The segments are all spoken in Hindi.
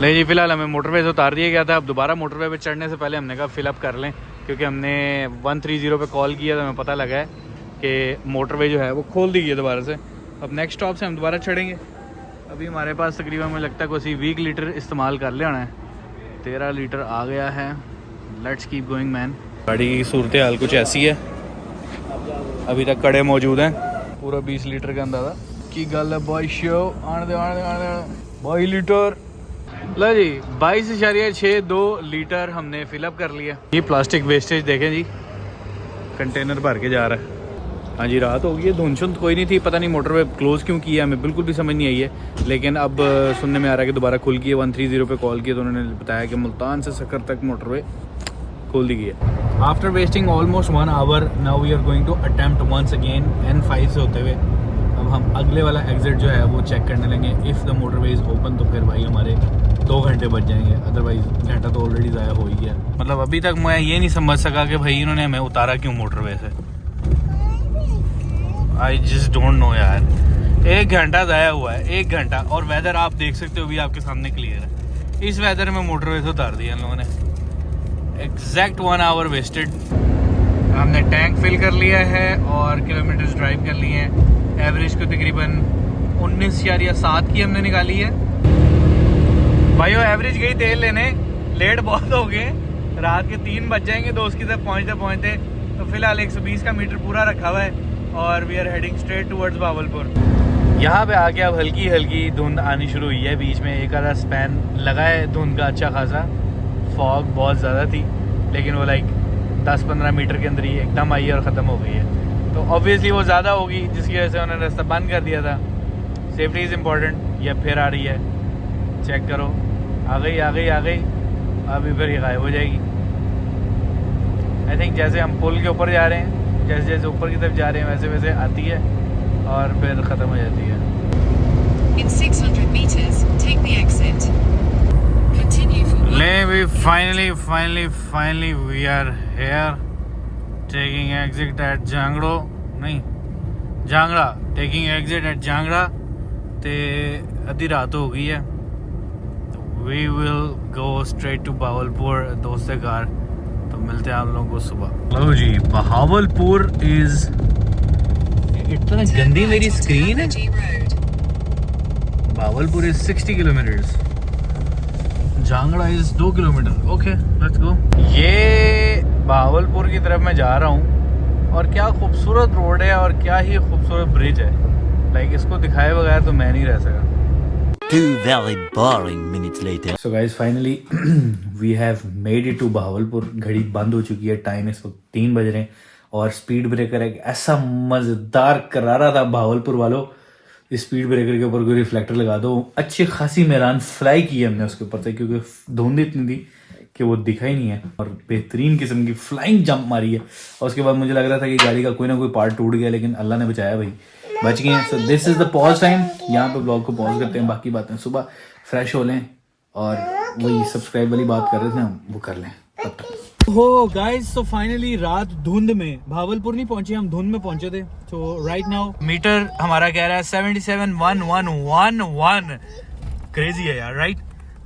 नहीं जी, फिलहाल हमें मोटरवे से उतार दिया गया था। अब दोबारा मोटरवे पे चढ़ने से पहले हमने कहा फिलअप कर लें, क्योंकि हमने 130 पे कॉल किया तो हमें पता लगा है कि मोटरवे जो है वो खोल दी गई है दोबारा से। अब नेक्स्ट स्टॉप से हम दोबारा चढ़ेंगे। अभी हमारे पास तकरीबन मुझे लगता है कोई 20 लीटर इस्तेमाल कर लेना है। 13 लीटर आ गया है। Let's keep going man. गाड़ी की सूरत हाल कुछ ऐसी है, अभी तक कड़े मौजूद हैं। पूरा 20 लीटर का अंदाज़ा की गल है बॉय। शो आने दे 22 लीटर। लो जी 22.62 लीटर हमने फिलअप कर लिया। ये प्लास्टिक वेस्टेज देखें जी, कंटेनर भर के जा रहा है। हाँ जी, रात हो गई है, धुंध कोई नहीं थी। पता नहीं मोटरवे क्लोज़ क्यों किया, हमें बिल्कुल भी समझ नहीं आई है। लेकिन अब सुनने में आ रहा है कि दोबारा खुल गई है। 130 पे कॉल किया तो उन्होंने बताया कि मुल्तान से सक्कर तक मोटरवे खोल दी गई है। After wasting almost 1 hour now we are going to attempt once again N5 से होते हुए अब हम अगले वाला एग्जिट जो है वो चेक करने लगे। If the motorway is open तो फिर भाई हमारे 2 घंटे बच जाएंगे, अदरवाइज घंटा तो ऑलरेडी ज़ाया हो ही गया। मतलब अभी तक मैं ये नहीं समझ सका कि भाई इन्होंने हमें उतारा क्यों मोटरवे से। आई जस्ट डोंट नो यार। 1 घंटा ज़ाया हुआ है, 1 घंटा। और वेदर आप देख सकते हो भी आपके सामने क्लियर है। इस वेदर में मोटरवे से उतार दिया इन लोगों ने। Exact 1 hour wasted. हमने टैंक फिल कर लिया है और किलोमीटर्स ड्राइव कर लिए हैं। एवरेज को तकरीबन 19.7 की हमने निकाली है। भाइयों एवरेज गई तेल लेने, लेट बहुत हो गए। रात के 3 बज जाएंगे दोस्त की तरफ पहुँचते पहुँचते। तो फिलहाल 120 का मीटर पूरा रखा हुआ है और we are heading straight towards Bahawalpur. यहाँ पे आके अब हल्की हल्की धुंध आनी शुरू हुई है। बीच में एक आधा स्पैन लगा है धुंध का अच्छा खासा। फॉग बहुत ज़्यादा थी, लेकिन वो लाइक 10-15 मीटर के अंदर ही एकदम आई है और ख़त्म हो गई है। तो ऑब्वियसली वो ज़्यादा होगी, जिसकी वजह से उन्होंने रास्ता बंद कर दिया था। Safety is important. ये फिर आ रही है, चेक करो। आ गई आ गई आ गई। अभी फिर ये गायब हो जाएगी। आई थिंक जैसे हम पुल के ऊपर जा रहे हैं, जैसे जैसे ऊपर की तरफ जा रहे हैं वैसे वैसे आती है और फिर ख़त्म हो जाती है। In 600 meters, take the exit. Continue for ले भी finally we are here taking exit at Jangro नहीं Jangra taking exit at Jangra. ते अद्धी रात हो गई है। We will go straight to Bahawalpur दोस्त के घर। तो मिलते हैं आप लोगों को सुबह। लो जी बहावलपुर इज इतना गंदी मेरी स्क्रीन है। Bahawalpur is 60 kilometres, Jangra is 2 kilometre. Okay let's go. ये बहावलपुर की तरफ मैं जा रहा हूँ और क्या खूबसूरत रोड है और क्या ही खूबसूरत ब्रिज है। लाइक इसको दिखाए बगैर तो मैं नहीं रह सका। 2 very boring minutes later. So guys finally we have made it to Bahawalpur. घड़ी बंद हो चुकी है, टाइम इस वक्त 3 बज रहे हैं और स्पीड ब्रेकर एक ऐसा मज़ेदार करारा था बहावलपुर वालों। इस स्पीड ब्रेकर के ऊपर कोई रिफ्लेक्टर लगा दो। अच्छी खासी मैदान फ्लाई की है हमने उसके ऊपर से, क्योंकि धुंध इतनी थी कि वो दिखा ही नहीं है। और बेहतरीन किस्म की फ्लाइंग जंप मारी है। और उसके बाद मुझे लग रहा था कि गाड़ी का कोई ना कोई पार्ट टूट गया, लेकिन अल्लाह ने बचाया भाई, बच गए हैं। सो this is the pause time. यहाँ पे ब्लॉग को पॉज करते हैं, बाकी बातें सुबह फ्रेश हो लें और वही सब्सक्राइब वाली बात कर रहे थे हम वो कर लें तब तक। हो गाइस सो फाइनली रात धुंध में भावलपुर नहीं पहुंचे, हम धुंध में पहुंचे थे। सो राइट नाउ मीटर हमारा कह रहा है 771111। क्रेजी है यार, राइट।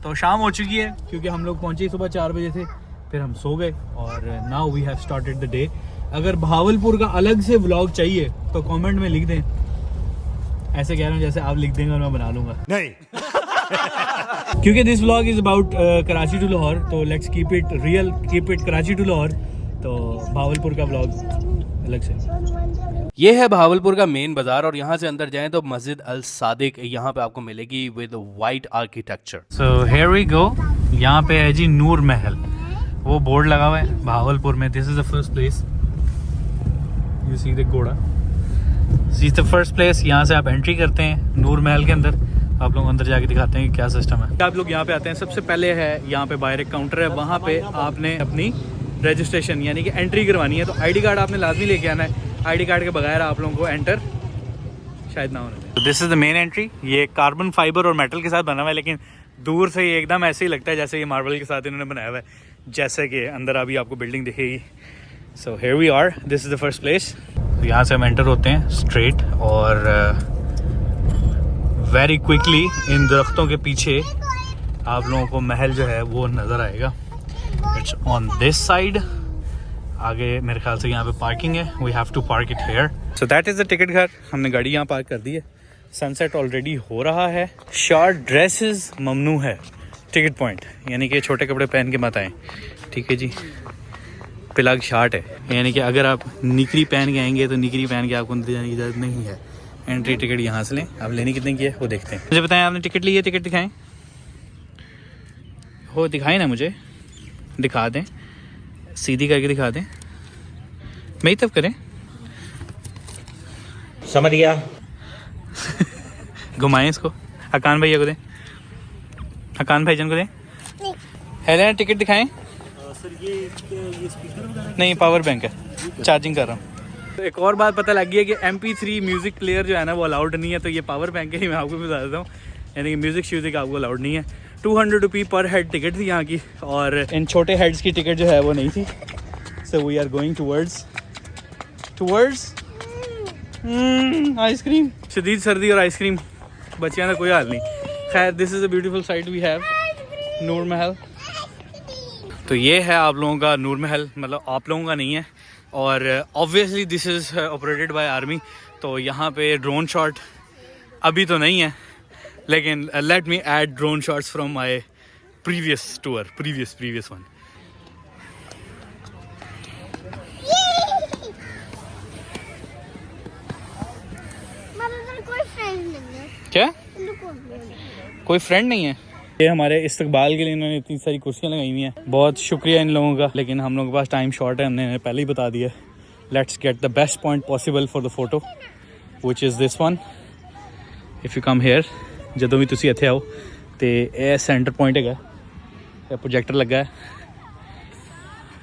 तो शाम हो चुकी है क्योंकि हम लोग पहुंचे सुबह 4 बजे थे, फिर हम सो गए और now we have started the day. अगर भावलपुर का अलग से व्लॉग चाहिए तो कमेंट में लिख दें। ऐसे कह रहा हूँ जैसे आप लिख देंगे और मैं बना लूंगा। नहीं क्योंकि this vlog is about Karachi to Lahore, तो let's keep it real, keep it Karachi to Lahore. तो भावलपुर का व्लॉग अलग से। ये है भावलपुर का मेन बाजार और यहाँ से अंदर जाएं तो मस्जिद अल सादिक यहाँ पे आपको मिलेगी with white architecture. So here we go. यहाँ पे है जी नूर महल, वो बोर्ड लगा हुआ है भावलपुर में। This is the first place, you see the घोड़ा। This is the first place. यहाँ से आप एंट्री करते हैं नूर महल के अंदर। आप लोग अंदर जाके दिखाते हैं कि क्या सिस्टम है। आप लोग यहाँ पे आते हैं, सबसे पहले है यहाँ पे बाहर एक काउंटर है, वहाँ पे आपने अपनी रजिस्ट्रेशन यानी कि एंट्री करवानी है। तो आईडी कार्ड आपने लाजमी लेके आना है। आईडी कार्ड के बगैर आप लोगों को एंटर शायद ना होना। This is the main entry. ये कार्बन फाइबर और मेटल के साथ बना हुआ है, लेकिन दूर से ये एकदम ऐसे ही लगता है जैसे ये मार्बल के साथ इन्होंने बनाया हुआ है, जैसे कि अंदर अभी आपको बिल्डिंग दिखेगी। So here we are, this is the first place. तो यहाँ से हम एंटर होते हैं स्ट्रेट और वेरी क्विकली इन दरख्तों के पीछे आप लोगों को महल जो है वो नज़र आएगा। It's on this side. आगे मेरे ख्याल से यहाँ पे पार्किंग है, we have to park it here. So that is the ticket घर। हमने गाड़ी यहाँ पार्क कर दी है। सनसेट ऑलरेडी हो रहा है। शॉर्ट ड्रेसेस ममनू है टिकट पॉइंट, यानी कि छोटे कपड़े पहन के मत आएँ, ठीक है जी। प्लग शॉर्ट है, यानी कि अगर आप निकरी पहन के आएंगे तो निकरी पहन के आपको अंदर जाने की इजाज़त नहीं है। एंट्री टिकट यहाँ से लें। आप लेनी कितने की है वो देखते हैं। मुझे बताएं, आपने टिकट ली है? टिकट दिखाएं, हो दिखाएं ना, मुझे दिखा दें, सीधी करके दिखा दें, मेरी तरफ करें, समझ गया। घुमाएं इसको। हकान भैया को दें, हकान भाईजान को दें। हेलेना टिकट दिखाएं। सर ये स्पीकर नहीं, पावर बैंक है, चार्जिंग कर रहा हूँ। तो एक और बात पता लग गई है कि MP3 म्यूज़िक प्लेयर जो है ना वो अलाउड नहीं है। तो ये पावर बैंक है, मैं आपको भी बता देता हूँ, यानी कि म्यूज़िक श्यूज़िक आपको अलाउड नहीं है। 200 रुपये पर हेड टिकट थी यहाँ की, और इन छोटे हेड्स की टिकट जो है वो नहीं थी। So we are going towards ice cream. शदीद सर्दी और आइसक्रीम, बच्चियाँ का कोई हाल नहीं। खैर, this is a beautiful site we have, Noor Mahal. तो ये है आप लोगों का नूर महल, मतलब आप लोगों का नहीं है। और obviously this is operated by army. तो यहाँ पे ड्रोन शॉट अभी तो नहीं है, लेकिन let me add drone shots from my previous tour, previous one. क्या कोई फ्रेंड नहीं है? ये हमारे इस्तकबाल के लिए इन्होंने इतनी सारी कुर्सियाँ लगाई हुई हैं, बहुत शुक्रिया इन लोगों का। लेकिन हम लोगों के पास टाइम शॉर्ट है, हमने पहले ही बता दिया। Let's get the best point possible for the photo, which is this one. If you come here, ਜਦੋਂ भी तुसी ਇੱਥੇ आओ तो यह सेंटर पॉइंट है, प्रोजेक्टर लगा है।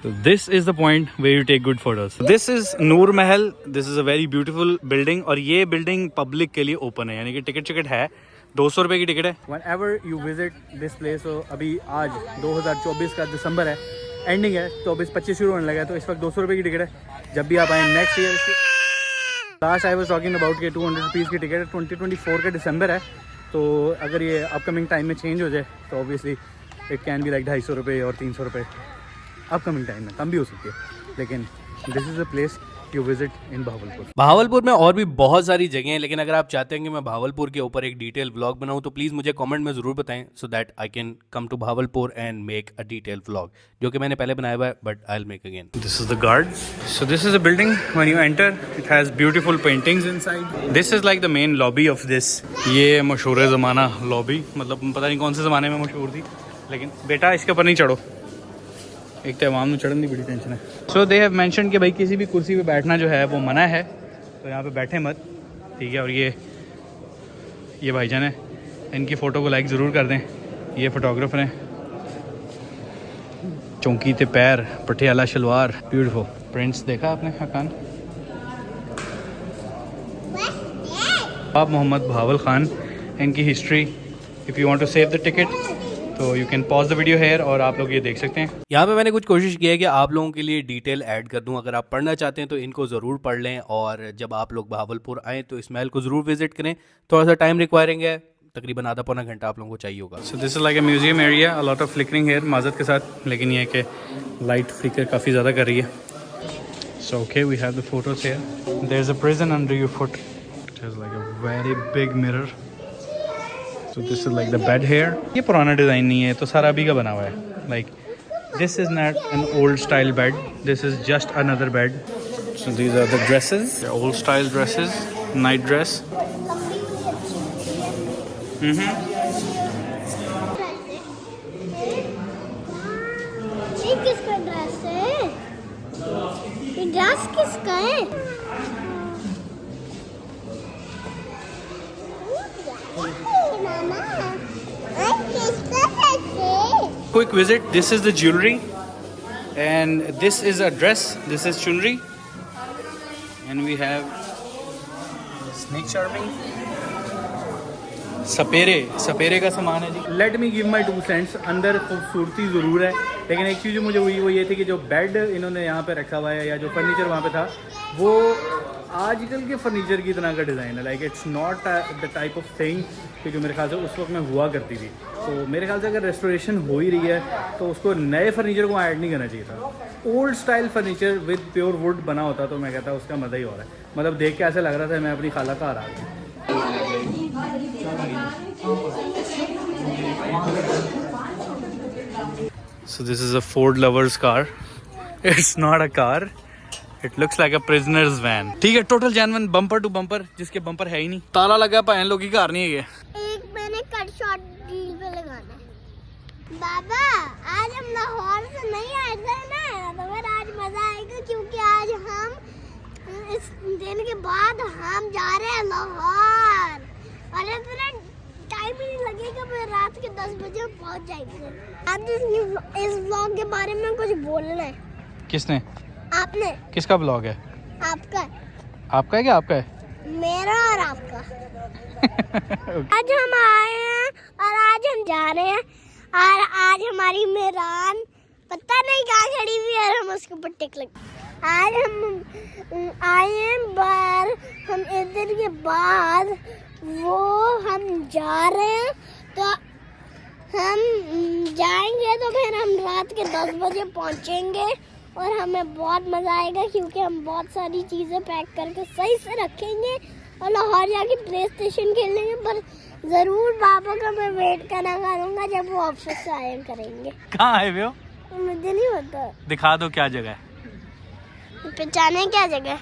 तो this is the point where you take good photos. This is Noor Mahal. This is a very beautiful building, और ये बिल्डिंग पब्लिक के लिए ओपन है, यानी कि टिकट है, 200 रुपये की टिकट है। One ever you visit this place. तो अभी आज 2024 का दिसंबर है, एंडिंग है, तो 24-25 शुरू होने लगा है। तो इस वक्त 200 रुपये की टिकट है। जब भी आप आए next year, last I was talking about के 200 रुपीज़ की टिकट है। 2024 का दिसंबर है। तो अगर ये अपकमिंग टाइम में चेंज हो जाए तो obviously it can be like 250 रुपये और 300 रुपये अपकमिंग टाइम में, कम भी हो सकती है। लेकिन this is a place you visit in Bahawalpur. Bahawalpur में और भी बहुत सारी जगह हैं, लेकिन अगर आप चाहते हैं कि मैं भावलपुर के ऊपर एक डिटेल व्लॉग बनाऊं तो प्लीज़ मुझे कमेंट में ज़रूर बताएं, so that I can come to Bahawalpur and make a detail vlog, जो कि मैंने पहले बनाया हुआ है, but I will make again. This is the guard. So this is a building, when you enter it has beautiful paintings inside. This is like the main lobby of this. ये मशहूर ज़माना लॉबी, मतलब पता नहीं कौन से ज़माने में मशहूर थी। लेकिन बेटा इसके ऊपर नहीं चढ़ो, एक तो अवाम में चढ़ने की बड़ी टेंशन है। सो दे हैव मेंशन कि भाई किसी भी कुर्सी पे बैठना जो है वो मना है, तो यहाँ पे बैठे मत, ठीक है। और ये भाईजान है, इनकी फ़ोटो को लाइक ज़रूर कर दें। ये फोटोग्राफर हैं। चौंकी ते पैर, पटियाला शलवार, ब्यूटीफुल प्रिंट्स। देखा आपने हकान? आप मोहम्मद भावल खान, इनकी history. If you want to save the ticket तो you can pause the video here, और आप लोग ये देख सकते हैं। यहाँ पे मैंने कुछ कोशिश की है कि आप लोगों के लिए डिटेल ऐड कर दूँ। अगर आप पढ़ना चाहते हैं तो इनको ज़रूर पढ़ लें, और जब आप लोग भावलपुर आएँ तो इस महल को ज़रूर विजिट करें। थोड़ा सा टाइम रिक्वायरिंग है, तकरीबन आधा पौना घंटा आप लोगों को चाहिए होगा। So this is like a museum area, a lot of flickering here, माजत के साथ, लेकिन ये कि लाइट फ्लिकर काफ़ी ज़्यादा कर रही है। So okay, we have the photos here. There is a prison under your foot, it is like a very big mirror. So this is like the bed here. ये पुराना डिज़ाइन नहीं है, तो सारा अभी का बना हुआ है। Like this is not an old style bed. This is just another bed. So these are the dresses. The old style dresses. Night dress. ये किसका ड्रेस है? ये ड्रेस किसका है? Quick visit. This is the jewelry, and this is a dress. This is chunri, and we have snake charming. सपेरे का सामान है जी। Let me give my 2 cents. अंदर खूबसूरती ज़रूर है, लेकिन एक चीज़ जो मुझे हुई वो ये थी कि जो बेड इन्होंने यहाँ पे रखा हुआ है या जो फर्नीचर वहाँ पे था वो आजकल के फर्नीचर की तरह का डिज़ाइन है। Like it's not the type of thing कि जो मेरे ख्याल से उस वक्त में हुआ करती थी। तो मेरे ख्याल से अगर रेस्टोरेशन हो ही रही है तो उसको नए फर्नीचर को ऐड नहीं करना चाहिए था। Old style furniture with pure would बना होता तो मैं कहता उसका मज़ा ही हो रहा है। मतलब देख के ऐसा लग रहा था मैं अपनी खाला का आ रहा था। So this is a Ford lover's car. It's not a car. It looks like a prisoner's van. ठीक है, total genuine bumper to bumper, जिसके बम्पर है ही नहीं। ताला लगा पाए लोग की कार नहीं है ये। एक मैंने कट शॉट डील पे लगाना है। बाबा आज हम लाहौर से नहीं आए थे ना, तो फिर आज मजा आएगा क्योंकि आज हम इस दिन के बाद हम जा रहे हैं लाहौर और इतना टाइम ही नहीं लगेगा, फिर रात के 10 बजे पहुंच जाएंगे। आप इस व्लॉग के बारे में कुछ बोलना है? किसने? आपने। किसका ब्लॉग है? आपका। आपका है क्या आपका है? मेरा और आपका। आज हम आए हैं और आज हम जा रहे हैं और आज हमारी मेहरान पता नहीं कहाँ खड़ी हुई है और हम उसके ऊपर टिक लग। आज हम आए हैं पर हम एक दिन के बाद वो हम जा रहे हैं तो हम जाएंगे तो फिर हम रात के 10 बजे पहुंचेंगे और हमें बहुत मज़ा आएगा क्योंकि हम बहुत सारी चीज़ें पैक करके सही से रखेंगे और लाहौर जाके प्ले स्टेशन खेलेंगे। पर ज़रूर पापा का मैं वेट करना करूँगा जब वो ऑफिस से आया करेंगे। कहाँ आए हुए हो? मुझे नहीं पता। दिखा दो क्या जगह है। पहचाने क्या जगह?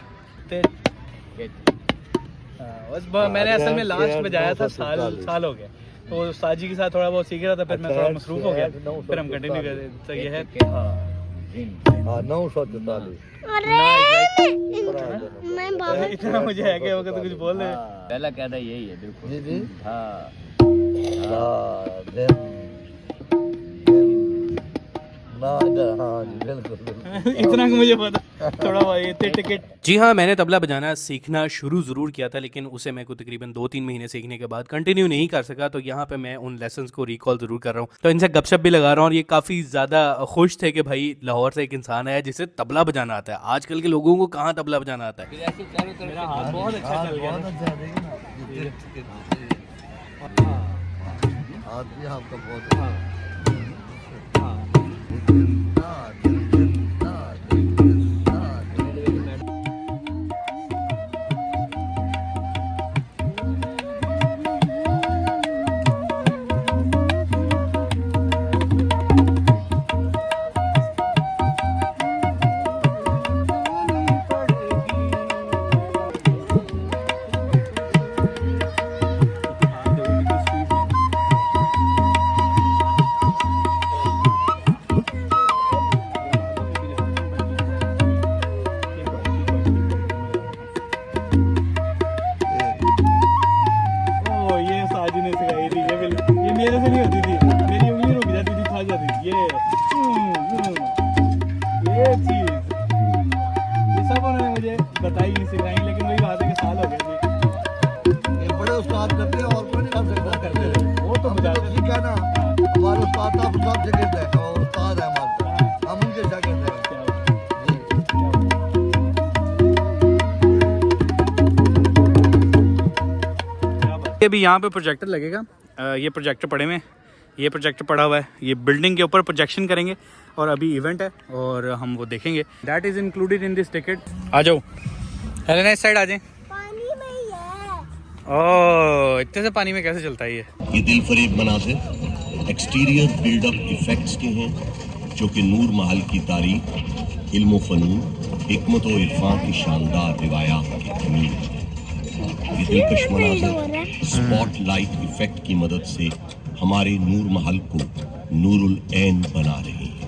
बस मैंने असल में लास्ट बजाया था, साल हो गया तो साजी के साथ थोड़ा बहुत सीख रहा था, फिर मैं थोड़ा मसरूफ हो गया, फिर हम कंटिन्यू कर रहे। तो ये है 944। अरे मैं बाबा इतना मुझे है कि तो कुछ बोल रहे। पहला कहना यही है बिल्कुल। जी जी हाँ इतना मुझे पता थोड़ा बहुत टिकट। जी हाँ, मैंने तबला बजाना सीखना शुरू ज़रूर किया था, लेकिन उसे मैं को तकरीबन 2-3 महीने सीखने के बाद कंटिन्यू नहीं कर सका। तो यहाँ पे मैं उन लेसन्स को रिकॉल ज़रूर कर रहा हूँ, तो इनसे गपशप भी लगा रहा हूँ और ये काफ़ी ज़्यादा खुश थे कि भाई लाहौर से एक इंसान आया जिसे तबला बजाना आता है। आजकल के लोगों को कहाँ तबला बजाना आता है। मेरा हाथ बहुत अच्छा चल गया। आपका बहुत मेरे से नहीं होती थी, मेरी उंगली रुक जाती थी, खा जाती थी। ये चीज ये सब उन्होंने मुझे बताई नहीं, सिखाई, लेकिन वही बात है कि साल हो गए थे। ये बड़े उस्ताद करते हैं और कोई नहीं कर सकता। करते थे वो तो मुझे ठीक है ना, हमारे उस्ताद तो सब जगह है और उस्ताद है हमारे, हम उनके जाके हैं। अभी यहाँ पे प्रोजेक्टर लगेगा। ये प्रोजेक्टर पड़े हुए, ये प्रोजेक्टर पड़ा हुआ है, ये बिल्डिंग के ऊपर प्रोजेक्शन करेंगे और अभी इवेंट है और हम वो देखेंगे। That is included in this ticket. आ जाओ हेलेना, इस साइड आ जाए। पानी में ही है। ओह, इतने से पानी में कैसे चलता है ये दिल फरेब मनाज़िर एक्सटीरियर बिल्डअप इफेक्ट्स के हैं जो कि नूर महल की तारीख, इल्म फ़नून, हिकमत और इरफान की शानदार रिवायात की तमीर है। ये दिलकश मनाज़िर स्पॉटलाइट इफेक्ट की मदद से हमारे नूर महल को नूरुल ऐन बना रही है।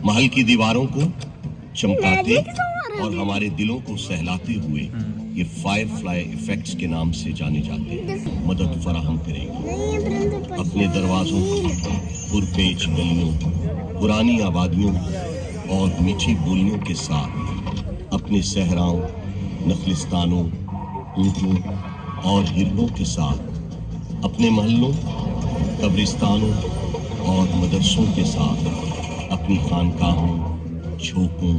महल की दीवारों को चमकाते और हमारे दिलों को सहलाते हुए ये फायरफ्लाई इफेक्ट्स के नाम से जाने जाते हैं मदद फराहम करेंगे। अपने दरवाजों, पुरपेच गलियों, पुरानी आबादियों और मीठी बोलियों के साथ अपने सहराओं, नखलिस्तानों, ऊँटों और हिरणों के साथ अपने महलों, कब्रिस्तानों और मदरसों के साथ अपनी खानकाहों, झोंकों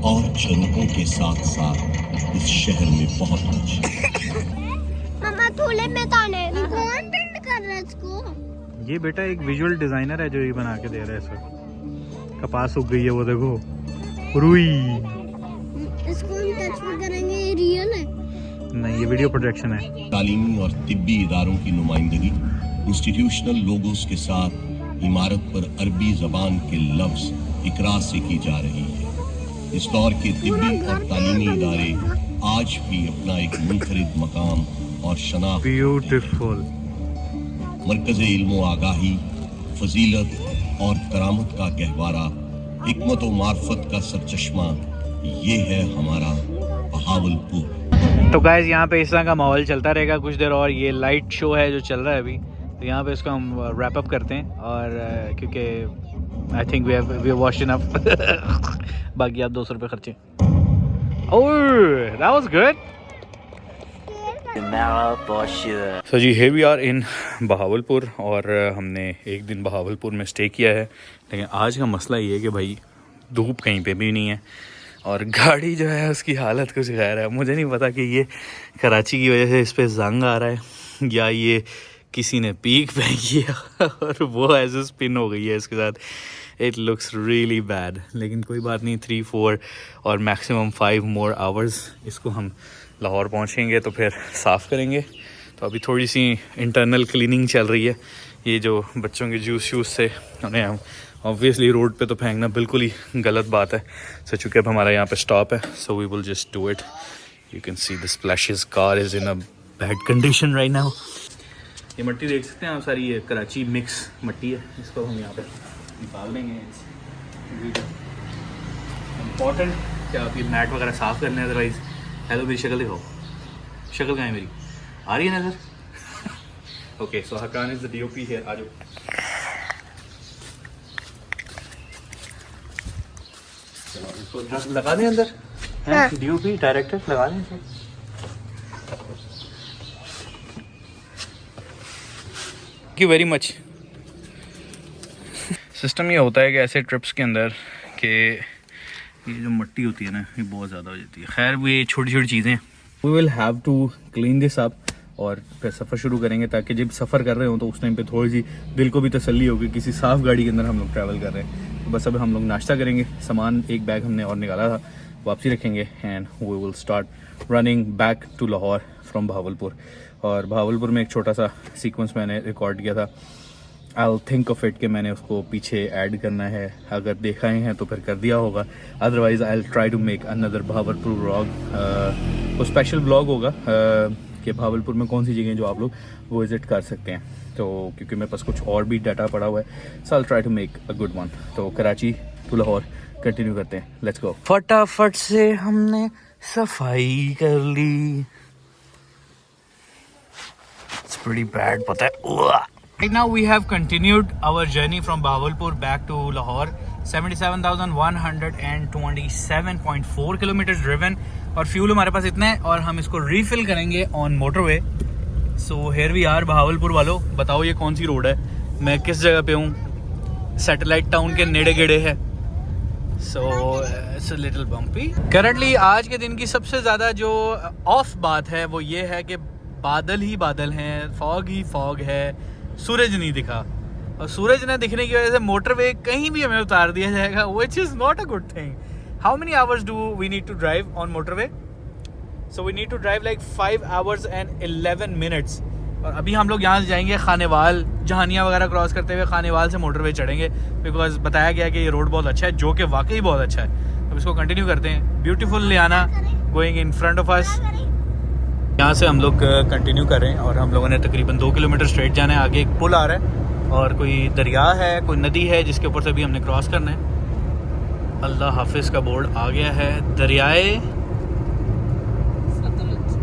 और झरोकों के साथ साथ इस शहर में बहुत कुछ। मम्मा थोड़े में ताने कौन टेंड कर रहा है इसको? ये बेटा एक विजुअल डिजाइनर है जो ये बना के दे रहा है इसको। कपास उग गई है वो देखो, रुई। इसको हम टच भी करेंगे, ये रियल है? नहीं, ये वीडियो प्रोजेक्शन है। तालीमी और तिब्बी इदारों की नुमाइंदगी इंस्टीट्यूशनल लोगोस के साथ इमारत पर अरबी जबान के लफ्ज इकरा से की जा रही है। इस दौर के तिब्बी और तालीमी इदारे आज भी अपना एक मुनफरिद मकाम और शनाख्त। ब्यूटीफुल। मरकज़ इल्म आगाही, फजीलत और करामत का गहवारा, हिकमत व मार्फत का सरचश्मा, ये है हमारा बहावलपुर। तो गाइस यहाँ पे इस तरह का माहौल चलता रहेगा कुछ देर और। ये लाइट शो है जो चल रहा है अभी, तो यहाँ पे इसको हम रैप अप करते हैं। और क्योंकि I think we have watched enough. बाकी आप 200 रुपये खर्चे। Oh that was good. So ji here we are in Bahawalpur. और हमने एक दिन बहावलपुर में स्टे किया है, लेकिन आज का मसला ये है कि भाई धूप कहीं पे भी नहीं है और गाड़ी जो है उसकी हालत कुछ गैर है। मुझे नहीं पता कि ये कराची की वजह से इस पर जंग आ रहा है या ये किसी ने पीक फेंकी है और वो ऐसे स्पिन हो गई है इसके साथ। इट लुक्स रियली बैड, लेकिन कोई बात नहीं। 3-4 और मैक्सिमम 5 मोर आवर्स इसको हम लाहौर पहुंचेंगे तो फिर साफ़ करेंगे। तो अभी थोड़ी सी इंटरनल क्लीनिंग चल रही है। ये जो बच्चों के जूस से उन्हें हम ऑब्वियसली रोड पे तो फेंकना बिल्कुल ही गलत बात है। सो चूँकि अब हमारा यहाँ पे स्टॉप है, so we will just do it. You can see the splashes car is in a bad condition right now. ये मिट्टी देख सकते हैं आप, सारी ये कराची मिक्स मिट्टी है। इसको हम यहाँ पे निकाल देंगे। इम्पॉर्टेंट कि आप ये मैट वगैरह साफ़ करने, अदरवाइज़। हेलो मेरी शक्ल दिखाओ, शक्ल कहाँ है मेरी? आ रही है नज़र? Okay so Hakan is the DOP here. आ जाओ। चलो इसको लगा दें अंदर। हाँ। DOP डायरेक्टर लगा दें इसको। Thank you very much. System ये होता है कि ऐसे ट्रिप्स के अंदर कि ये जो मिट्टी होती है ना, ये बहुत ज़्यादा हो जाती है। खैर वो ये छोटी छोटी चीज़ें we will have to clean this up और फिर सफ़र शुरू करेंगे, ताकि जब सफ़र कर रहे हो तो उस टाइम पे थोड़ी सी दिल को भी तसल्ली होगी किसी साफ़ गाड़ी के अंदर हम लोग ट्रैवल कर रहे हैं। तो बस अब हम लोग नाश्ता करेंगे। सामान एक बैग हमने और निकाला था, वापसी रखेंगे and we will start running back to Lahore from Bahawalpur. और बहावलपुर में एक छोटा सा सीक्वेंस मैंने रिकॉर्ड किया था। आई थिंक ऑफ इट कि मैंने उसको पीछे ऐड करना है। अगर देखा ही है तो फिर कर दिया होगा, otherwise I will try to make another Bahawalpur vlog. वो स्पेशल व्लॉग होगा कि बहावलपुर में कौन सी जगह जो आप लोग वो विज़िट कर सकते हैं। तो क्योंकि मेरे पास कुछ और भी डाटा पड़ा हुआ है, so I will try to make a good one. तो कराची टू लाहौर कंटिन्यू करते हैं। Let's go. फटाफट से हमने सफाई कर ली। It's pretty bad, पता है। Right now we have continued our journey from Bahawalpur back to Lahore. 77,127.4 kilometers driven और फ्यूल हमारे पास इतना है और हम इसको refill करेंगे on motorway. So here we are Bahawalpur वालों। बताओ ये कौन सी रोड है, मैं किस जगह पे हूँ? सैटेलाइट टाउन के नेड़े गेड़े है। So it's a little bumpy. Currently आज के दिन की सबसे ज़्यादा जो ऑफ बात है वो ये है कि बादल ही बादल हैं, फॉग ही फॉग है, सूरज नहीं दिखा। और सूरज न दिखने की वजह से मोटरवे कहीं भी हमें उतार दिया जाएगा, which is not a good thing. How many hours do we need to drive on motorway? So we need to drive like 5 hours and 11 minutes. और अभी हम लोग यहाँ से जाएंगे खानेवाल, जहानिया वगैरह क्रॉस करते हुए खानेवाल से मोटरवे चढ़ेंगे, बिकॉज बताया गया कि ये रोड बहुत अच्छा है, जो कि वाकई बहुत अच्छा है। अब इसको कंटिन्यू करते हैं। ब्यूटीफुल लियाना going in front of us. यहाँ से हम लोग कंटिन्यू कर रहे हैं और हम लोगों ने तकरीबन 2 किलोमीटर स्ट्रेट जाना है। आगे एक पुल आ रहा है और कोई दरिया है, कोई नदी है जिसके ऊपर से भी हमने क्रॉस करना है। अल्लाह हाफिज़ का बोर्ड आ गया है।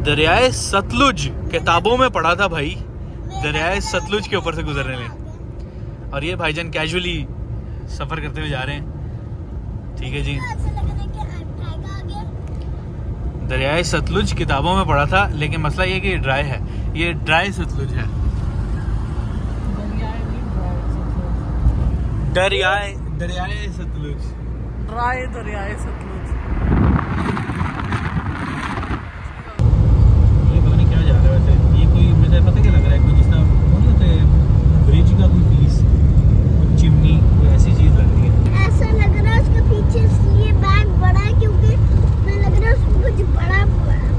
दरियाए सतलुज किताबों में पढ़ा था भाई, दरियाए सतलुज के ऊपर से गुजरने में। और ये भाईजान कैजुअली सफ़र करते हुए जा रहे हैं। ठीक है जी, दरियाए सतलुज किताबों में पढ़ा था, लेकिन मसला ये कि ड्राई है, ये ड्राई सतलुज है। दरियाए सतलुज राय दरियाए सतलुज। ये पता नहीं क्या जा रहा है वैसे, ये कोई मुझे पता क्या लग रहा है, कोई जिस तरह वो नहीं होते ब्रिज का कोई पीस, कोई चिमनी, कोई ऐसी चीज़ लग रही है। ऐसा लग रहा है उसके पीछे इसलिए बैग बड़ा है क्योंकि मैं लग रहा है उसको कुछ बड़ा हुआ है,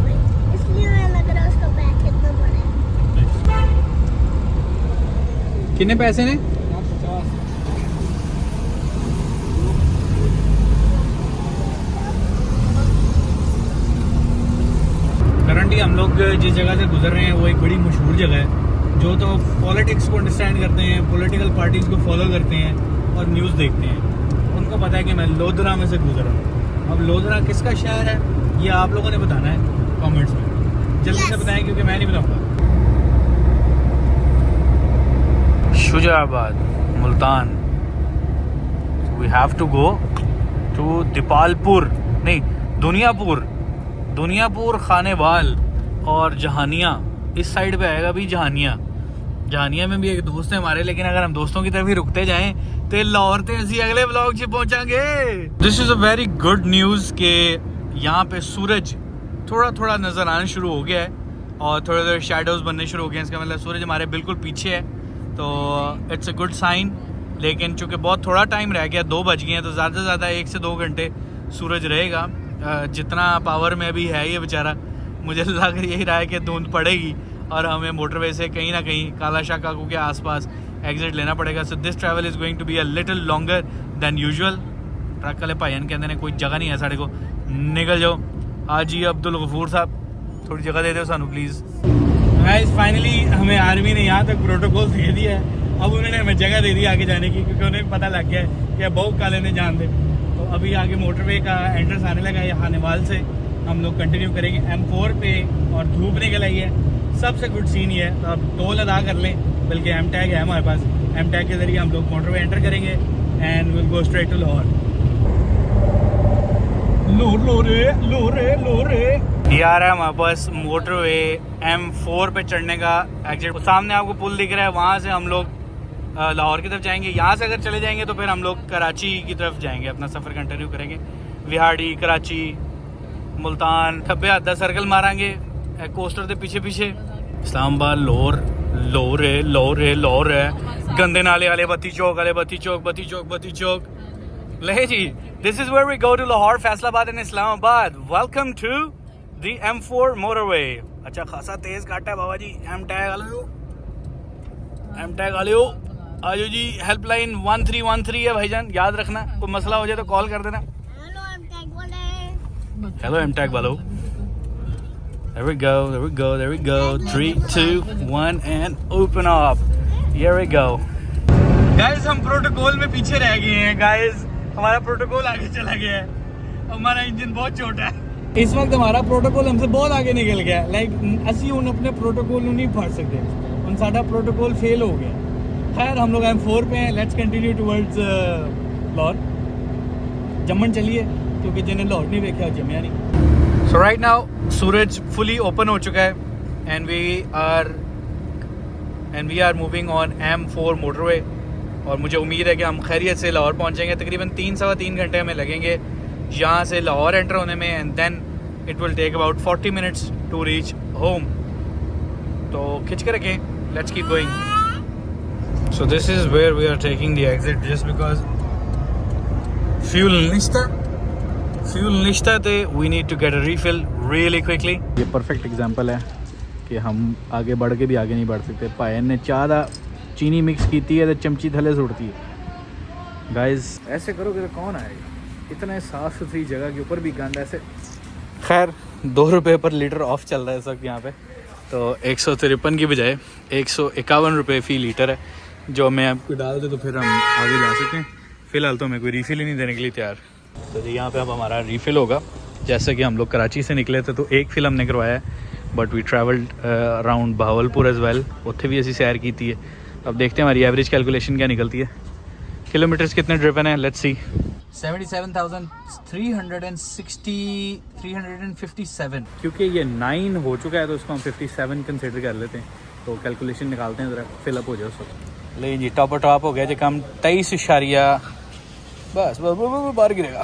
इसलिए मैं लग रहा है उसका बैग कितना बड़ा है। कितने पैसे ने? करंटली हम लोग जिस जगह से गुजर रहे हैं वो एक बड़ी मशहूर जगह है, जो तो पॉलिटिक्स को अंडरस्टैंड करते हैं, पॉलिटिकल पार्टीज को फॉलो करते हैं और न्यूज़ देखते हैं, उनको पता है कि मैं लोधरा में से गुजर रहा हूँ। अब लोधरा किसका शहर है ये आप लोगों ने बताना है कमेंट्स में, जल्दी से बताएं क्योंकि मैं नहीं बताऊँगा। Shujabad, Multan, we have to go to Dipalpur, नहीं दुनियापुर, खानेवाल और जहानिया। इस साइड पे आएगा भी जहानिया में भी एक दोस्त है हमारे, लेकिन अगर हम दोस्तों की तरफ ही रुकते जाएं तो लाहौर ते असी अगले व्लॉग से पहुंचांगे। This is a very good news के यहाँ पे सूरज थोड़ा नजर आना शुरू हो गया है और थोड़े शैडोज बनने शुरू हो गए हैं। इसका मतलब सूरज हमारे बिल्कुल पीछे है, तो इट्स अ गुड साइन। लेकिन चूँकि बहुत थोड़ा टाइम रह गया, 2 बज गए हैं, तो ज़्यादा से ज़्यादा 1 से 2 घंटे सूरज रहेगा। जितना पावर में अभी है ये बेचारा, मुझे लग यही रहा है कि धुंध पड़ेगी और हमें मोटरवे से कहीं ना कहीं काला शाह काकू के आसपास एग्जिट लेना पड़ेगा। So this travel is going to be a little longer than usual. Truck वाले भाईन कहते हैं कोई जगह नहीं है साढ़े को, निकल जाओ। आज जी अब्दुल गफूर साहब थोड़ी जगह दे दो सानू प्लीज़। गाइस फाइनली हमें आर्मी ने यहाँ तक प्रोटोकॉल दे दिया है, अब उन्होंने हमें जगह दे दी आगे जाने की, क्योंकि उन्हें पता लग गया है कि बहुत काले ने जान दे। तो अभी आगे मोटरवे का एंट्रेंस आने लगा है खानेवाल से, हम लोग कंटिन्यू करेंगे M4 पे और धूप निकल आई है। सबसे गुड सीन ये है, तो अब टोल अदा कर लें, बल्कि M टैग है हमारे पास, M टैग के जरिए हम लोग मोटरवे एंटर करेंगे and will go straight to Lahore. लोरे ये आ रहा है हमारे पास मोटरवे M4 पे चढ़ने का एग्जिट। सामने आपको पुल दिख रहा है, वहाँ से हम लोग लाहौर की तरफ जाएंगे। यहाँ से अगर चले जाएंगे तो फिर हम लोग कराची की तरफ जाएंगे, अपना सफ़र कंटिन्यू करेंगे। विहाड़ी, कराची, मुल्तान, खब्बे आधा सर्कल मारेंगे कोस्टर के पीछे पीछे। इस्लामाबाद, लाहौर है, गंदे नाले वाले बत्ती चौक ले जी। This is where we go to Lahore, Faisalabad and Islamabad. Welcome to the M4 motorway. अच्छा खासा तेज काटा है बाबा जी। M टैग वाले हो आजो जी। हेल्पलाइन 1313 है भाईजान, याद रखना, कोई मसला हो जाए तो कॉल कर देना। हेलो M टैग वालों। There we go. 3, 2, 1 and open up. Here we go. Guys हम प्रोटोकॉल में पीछे रह गए हैं guys, हमारा प्रोटोकॉल आगे चला गया है, हमारा इंजन बहुत छोटा है। इस वक्त हमारा प्रोटोकॉल हमसे बहुत आगे निकल गया है। लाइक असी उन अपने प्रोटोकॉल नहीं फड़ सकते, उन साडा प्रोटोकॉल फेल हो गया। खैर हम लोग M4 पे हैं, लेट्स कंटिन्यू टुवर्ड्स लाहौर। जम्मन चलिए, क्योंकि जिन्हें लाहौर नहीं देखा जमिया नहीं। सो राइट नाउ सूरज फुली ओपन हो चुका है and we are moving on M4 motorway. और मुझे उम्मीद है कि हम खैरियत से लाहौर पहुंचेंगे। तकरीबन 3-3.25 घंटे हमें लगेंगे यहाँ से लाहौर एंटर होने में, and then it will take about 40 minutes to reach home. तो खिंच के रखें, let's keep going. So this is where we are taking the exit just because fuel निश्ता थे, we need to get a refill really quickly. ये परफेक्ट एग्जांपल है कि हम आगे बढ़ के भी आगे नहीं बढ़ सकते। भाईन ने चाह दा चीनी मिक्स की है तो चमची थले सुटती है। गाइस ऐसे करोगे तो कौन आएगा, इतने साफ़ सुथरी जगह के ऊपर भी गंद ऐसे। खैर 2 रुपये पर लीटर ऑफ चल रहा है इस वक्त यहाँ पे, तो 153 की बजाय 151 रुपये फ़ी लीटर है, जो मैं आपको डाल दे तो फिर हम आगे जा सकते हैं। फ़िलहाल तो हमें कोई रीफ़िल ही नहीं देने के लिए तैयार। तो जी यहाँ पे अब हमारा रीफ़िल होगा। जैसे कि हम लोग कराची से निकले थे तो 1 फिल हमने करवाया है, but we travelled around Bahawalpur as well, उत्थे भी ऐसी सैर की थी है। अब देखते हैं हमारी एवरेज कैलकुलेशन क्या निकलती है। किलोमीटर्स कितने ड्रिवन है, लेट्स सी। 77,357। क्योंकि ये 9 हो चुका है तो उसको हम 57 कंसिडर कर लेते हैं। तो कैलकुलेशन निकालते हैं, ज़रा फिलअप हो जाए उस वक्त। ले जी टॉप हो गया जी, कम 23 इशारिया, बस बाहर गिरेगा।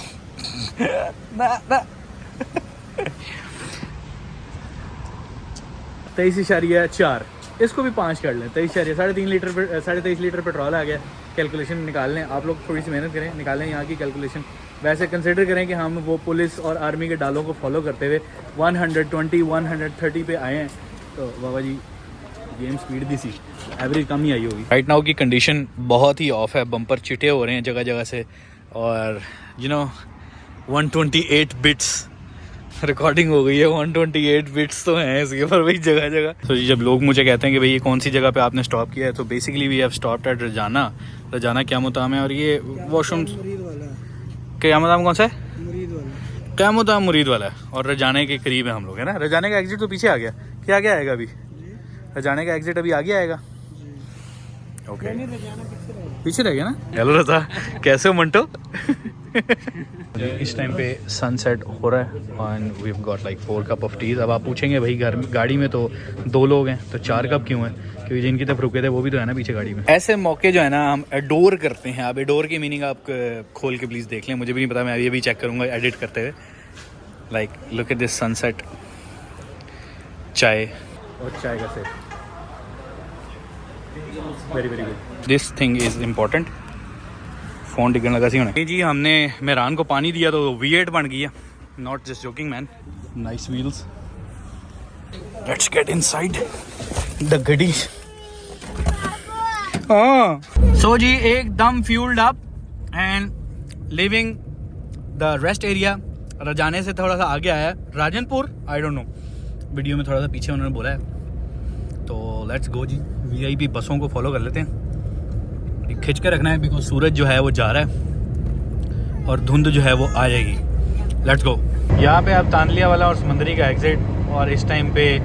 ना 23.4, इसको भी 5 कर लें, 23.3 लीटर 23.5 लीटर पेट्रोल आ गया। कैलकुलेशन निकाल लें आप लोग, थोड़ी सी मेहनत करें, निकालें यहाँ की कैलकुलेशन। वैसे कंसिडर करें कि हम वो पुलिस और आर्मी के डालों को फॉलो करते हुए 120 130 पे आए हैं, तो बाबा जी गेम स्पीड दी सी, एवरेज कम ही आई होगी। राइट नाउ की कंडीशन बहुत ही ऑफ है, बम्पर चिटे हो रहे हैं जगह जगह से, और 128 बिट्स रिकॉर्डिंग हो गई है। 128 बिट्स तो हैं इसके पर भाई जगह जगह। तो जब लोग मुझे कहते हैं कि भाई ये कौन सी जगह पे आपने स्टॉप किया है, तो basically we have stopped at Rajana क्या मुताम है, और ये वॉशरूम क्या मुताम कौन सा है, क्या मुताम मुरीद वाला है, और रजाने के करीब है हम लोग, है ना। रजाने का एग्जिट तो पीछे आ गया, क्या क्या आएगा अभी, रजाने का एग्जिट अभी आगे आएगा। ओके पीछे रह गया ना। हेलो रजा, कैसे हो मंटो? इस टाइम पे सनसेट हो रहा है and we have got like 4 cup of teas. अब आप पूछेंगे भाई गाड़ी में तो 2 लोग हैं तो 4 कप क्यों हैं, क्योंकि जिनकी तरफ रुके थे वो भी तो है ना पीछे गाड़ी में। ऐसे मौके जो है ना हम एडोर करते हैं। अब एडोर की मीनिंग आप खोल के प्लीज़ देख लें, मुझे भी नहीं पता, मैं ये भी चेक करूँगा एडिट करते हुए। Like look at this sunset, चाय और चाय का set, very very good. This thing is important. Phone thicken लगा सी होना जी। हमने मेहरान को पानी दिया तो V8 बन गया, not just joking man. Nice wheels, let's get inside the गड्डी। हाँ सो जी एकदम fuelled up and leaving the rest area. रजाने से थोड़ा सा आगे आया है Rajanpur, I don't know, video में थोड़ा सा पीछे उन्होंने बोला है। तो लेट्स गो जी, VIP बसों को फॉलो कर लेते हैं। खिंच के रखना है बिकॉज सूरज जो है वो जा रहा है और धुंध जो है वो आ जाएगी। Let's go. यहाँ पे अब तानलिया वाला और समंदरी का एग्जिट, और इस टाइम पे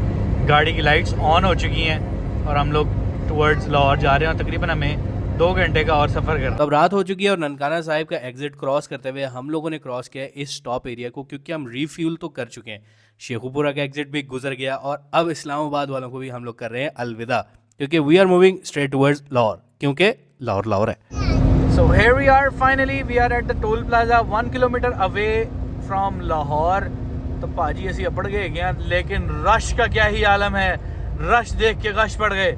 गाड़ी की लाइट्स ऑन हो चुकी हैं और हम लोग टुवर्ड्स लाहौर जा रहे हैं। तकरीबन हमें 2 घंटे का और सफ़र करना। अब रात हो चुकी है और ननकाना साहिब का एग्जिट क्रॉस करते हुए हम लोगों ने क्रॉस किया इस स्टॉप एरिया को, क्योंकि हम रिफ्यूल तो कर चुके हैं। शेखुपुरा का एग्जिट भी गुजर गया और अब इस्लामाबाद वालों को भी हम लोग कर रहे हैं अलविदा, क्योंकि we are moving straight towards Lahore, क्योंकि लाहौर है। So here we are finally, we are at the toll plaza 1 kilometer away from Lahore। तो पाजी ऐसी अपड़ गए गया, लेकिन रश का क्या ही आलम है, रश देख के गश पड़ गए।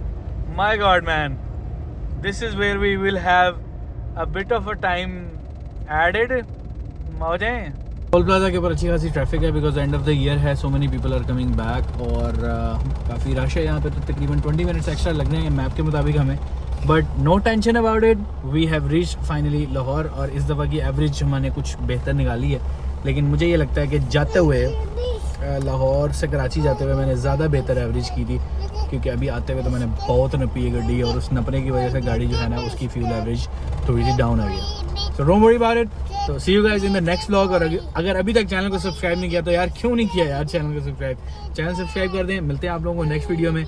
My God man, this is where we will have a bit of a time added। मौजें टोल प्लाजा के ऊपर अच्छी खासी ट्रैफिक है because end of the year है, so many people are coming back और काफ़ी रश है यहाँ पे। तो तकरीबन 20 मिनट्स एक्स्ट्रा लग जाएंगे मैप के मुताबिक हमें, but no tension about it, we have reach finally Lahore. और इस दफ़ा की एवरेज हमने कुछ बेहतर निकाली है, लेकिन मुझे ये लगता है कि जाते हुए लाहौर से कराची जाते हुए मैंने ज़्यादा बेहतर एवरेज की थी, क्योंकि अभी आते हुए तो मैंने बहुत नपी है गाड़ी और उस नपने की वजह से गाड़ी जो है ना उसकी फ्यूल एवरेज थोड़ी सी डाउन आ गया। So don't worry about it. तो see you guys in the next vlog. और अगर अभी तक चैनल को सब्सक्राइब नहीं किया तो यार क्यों नहीं किया यार चैनल को सब्सक्राइब, चैनल सब्सक्राइब कर दें। मिलते हैं आप लोगों को नेक्स्ट वीडियो में,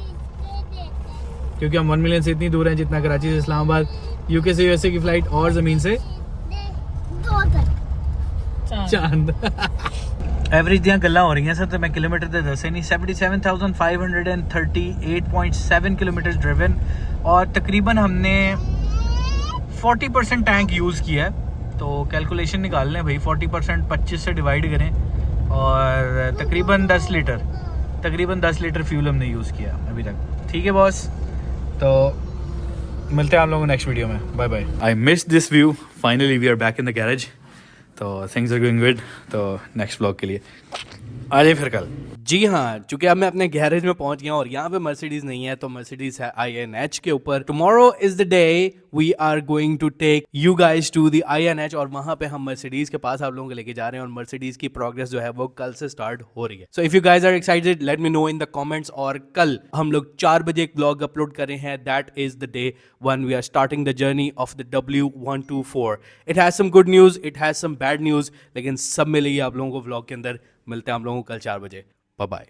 क्योंकि हम 1 मिलियन से इतनी दूर हैं जितना कराची से इस्लामाबाद, UK से USA की फ़्लाइट और ज़मीन से चांद। एवरेज दियाँ गल्लां हो रही हैं सर, तो मैं किलोमीटर तो दसे नहीं, 77,538.7 किलोमीटर ड्रिवन और तकरीबन हमने 40% टैंक यूज़ किया है। तो कैलकुलेशन निकाल लें भाई, 40% 25 से डिवाइड करें और तकरीबन 10 लीटर फ्यूल हमने यूज़ किया अभी तक। ठीक है बॉस, तो मिलते हैं आप लोगों को नेक्स्ट वीडियो में। Bye bye. I miss this view, finally we are back in the garage, तो थिंग्स आर गोइंग गुड। तो नेक्स्ट ब्लॉग के लिए आ जाए फिर कल। जी हाँ, चूंकि अब मैं अपने गैरेज में पहुंच गया और यहाँ पे मर्सिडीज नहीं है, तो मर्सिडीज है INH के ऊपर। Tomorrow is the day we are going to take you guys to the INH और वहां पे हम मर्सिडीज के पास आप लोगों को लेके जा रहे हैं और मर्सिडीज की प्रोग्रेस जो है वो कल से स्टार्ट हो रही है। So if you guys are excited let me know in the comments. और कल हम लोग 4 बजे एक ब्लॉग अपलोड कर रहे हैं, that is the day when we are starting the journey of the W124। it has some good news, it has some bad news, लेकिन सब मिलेगी आप लोगों को व्लॉग के अंदर। मिलते हैं आप लोगों को कल 4 बजे। Bye bye.